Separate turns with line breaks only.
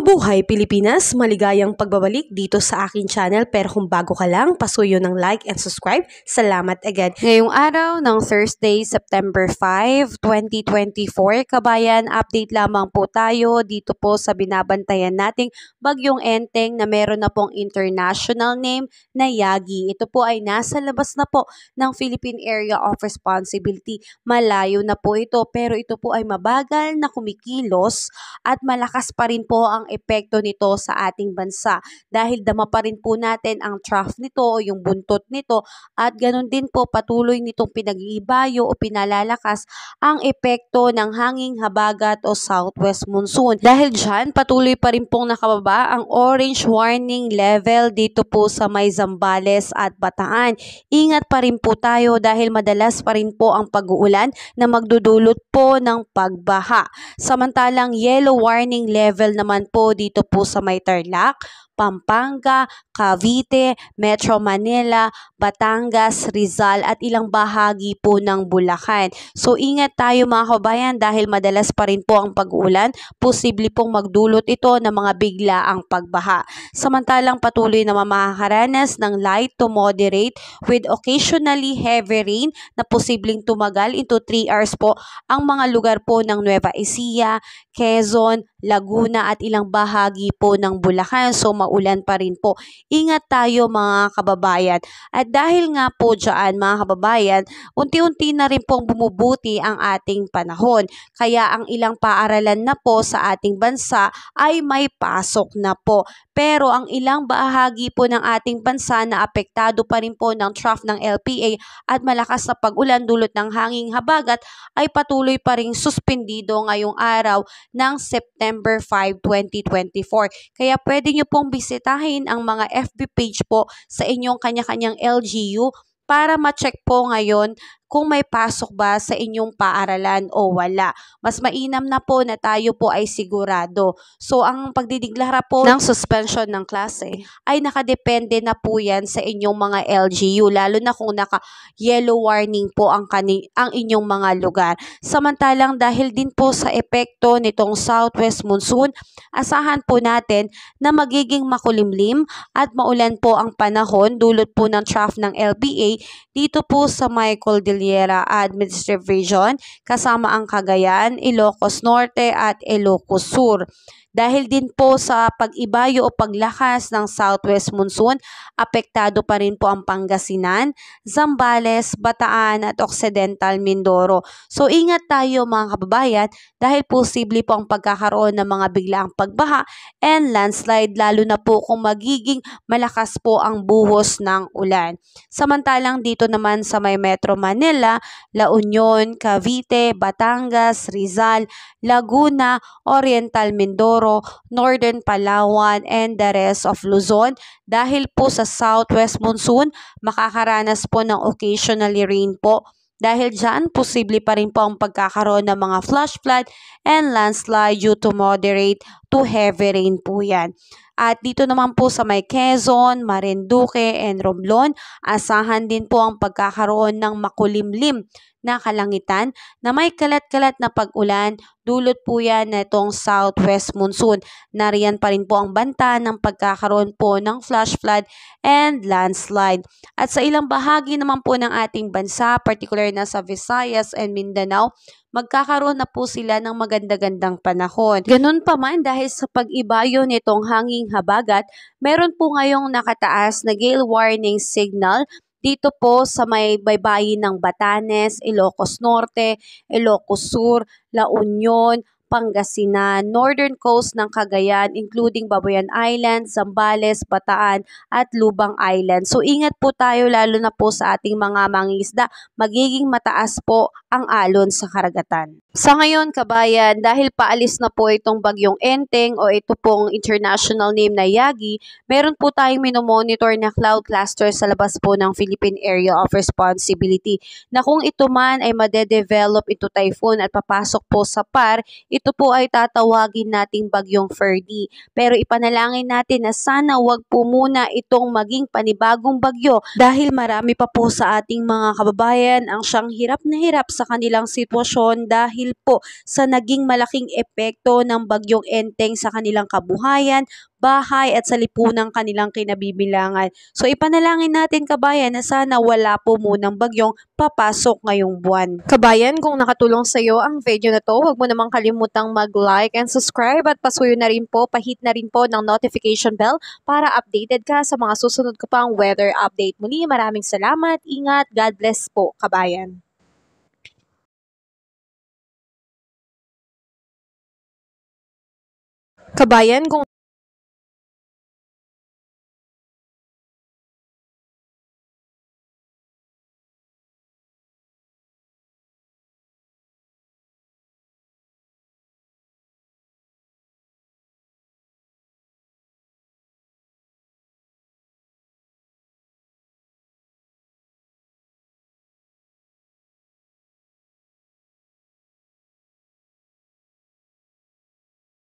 Mabuhay Pilipinas! Maligayang pagbabalik dito sa aking channel, pero kung bago ka lang, pasuyo ng like and subscribe. Salamat agad. Ngayong araw ng Thursday, September 5, 2024, kabayan, update lamang po tayo dito po sa binabantayan nating Bagyong Enteng na meron na pong international name na Yagi. Ito po ay nasa labas na po ng Philippine Area of Responsibility. Malayo na po ito, pero ito po ay mabagal na kumikilos at malakas pa rin po ang epekto nito sa ating bansa dahil dama pa rin po natin ang trough nito o yung buntot nito at ganun din po patuloy nitong pinag-iibayo o pinalalakas ang epekto ng hanging habagat o southwest monsoon. Dahil dyan, patuloy pa rin pong nakababa ang orange warning level dito po sa may Zambales at Bataan. Ingat pa rin po tayo dahil madalas pa rin po ang pag-uulan na magdudulot po ng pagbaha. Samantalang yellow warning level naman po dito po sa may Tarlac, Pampanga, Cavite, Metro Manila, Batangas, Rizal at ilang bahagi po ng Bulacan. So ingat tayo mga kabayan dahil madalas pa rin po ang pag-uulan, posible pong magdulot ito ng mga biglaang pagbaha. Samantalang patuloy na makakaranas ng light to moderate with occasionally heavy rain na posibleng tumagal into 3 hours po ang mga lugar po ng Nueva Ecija, Quezon, Laguna at ilang bahagi po ng Bulacan. So maulan pa rin po. Ingat tayo mga kababayan. At dahil nga po dyan mga kababayan, unti-unti na rin pong bumubuti ang ating panahon. Kaya ang ilang paaralan na po sa ating bansa ay may pasok na po. Pero ang ilang bahagi po ng ating bansa na apektado pa rin po ng trough ng LPA at malakas na pag-ulan dulot ng hanging habagat ay patuloy pa ring suspendido ngayong araw ng September 5, 2024. Kaya pwede nyo pong bisitahin ang mga FB page po sa inyong kanya-kanyang LGU para ma-check po ngayon kung may pasok ba sa inyong paaralan o wala. Mas mainam na po na tayo po ay sigurado. So, ang pagdideklara po ng suspension ng klase ay nakadepende na po yan sa inyong mga LGU, lalo na kung naka-yellow warning po ang inyong mga lugar. Samantalang dahil din po sa epekto nitong southwest monsoon, asahan po natin na magiging makulimlim at maulan po ang panahon dulot po ng trough ng LPA dito po sa may Cordillera Administrative Region kasama ang Cagayan, Ilocos Norte at Ilocos Sur. Dahil din po sa pag-ibayo o paglakas ng southwest monsoon, apektado pa rin po ang Pangasinan, Zambales, Bataan at Occidental Mindoro. So ingat tayo mga kababayan dahil posible po ang pagkakaroon ng mga biglaang pagbaha and landslide lalo na po kung magiging malakas po ang buhos ng ulan. Samantalang dito naman sa may Metro Manila, La Union, Cavite, Batangas, Rizal, Laguna, Oriental Mindoro, Northern Palawan and the rest of Luzon. Dahil po sa southwest monsoon, makakaranas po ng occasionally rain po. Dahil dyan, posible pa rin po ang pagkakaroon ng mga flash flood and landslide due to moderate to heavy rain po yan. At dito naman po sa may Quezon, Marinduque and Romblon, asahan din po ang pagkakaroon ng makulimlim na kalangitan na may kalat-kalat na pag-ulan, dulot po yan na itong southwest monsoon. Nariyan pa rin po ang banta ng pagkakaroon po ng flash flood and landslide. At sa ilang bahagi naman po ng ating bansa, particular na sa Visayas and Mindanao, magkakaroon na po sila ng maganda-gandang panahon. Ganun pa man dahil sa pag-ibayo nitong hanging habagat, meron po ngayong nakataas na gale warning signal dito po sa may baybayin ng Batanes, Ilocos Norte, Ilocos Sur, La Union, Pangasinan, northern coast ng Cagayan including Babuyan Island, Zambales, Bataan at Lubang Island. So ingat po tayo lalo na po sa ating mga mangingisda, magiging mataas po ang alon sa karagatan. Sa ngayon kabayan, dahil paalis na po itong Bagyong Enteng o ito pong international name na Yagi, meron po tayong minomonitor na cloud cluster sa labas po ng Philippine Area of Responsibility na kung ito man ay madedevelop ito typhoon at papasok po sa PAR, ito ito po ay tatawagin nating bagyong Ferdy. Pero ipanalangin natin na sana wag po muna itong maging panibagong bagyo dahil marami pa po sa ating mga kababayan ang siyang hirap na hirap sa kanilang sitwasyon dahil po sa naging malaking epekto ng bagyong Enteng sa kanilang kabuhayan, bahay at sa lipunang kanilang kinabibilangan. So ipanalangin natin kabayan na sana wala po munang bagyong papasok ngayong buwan. Kabayan, kung nakatulong sa iyo ang video na to, huwag mo namang kalimutang mag-like and subscribe at pasuyo na rin po, pahit na rin po ng notification bell para updated ka sa mga susunod ko pang weather update. Muli, maraming salamat, ingat, God bless po kabayan. Kabayan, kung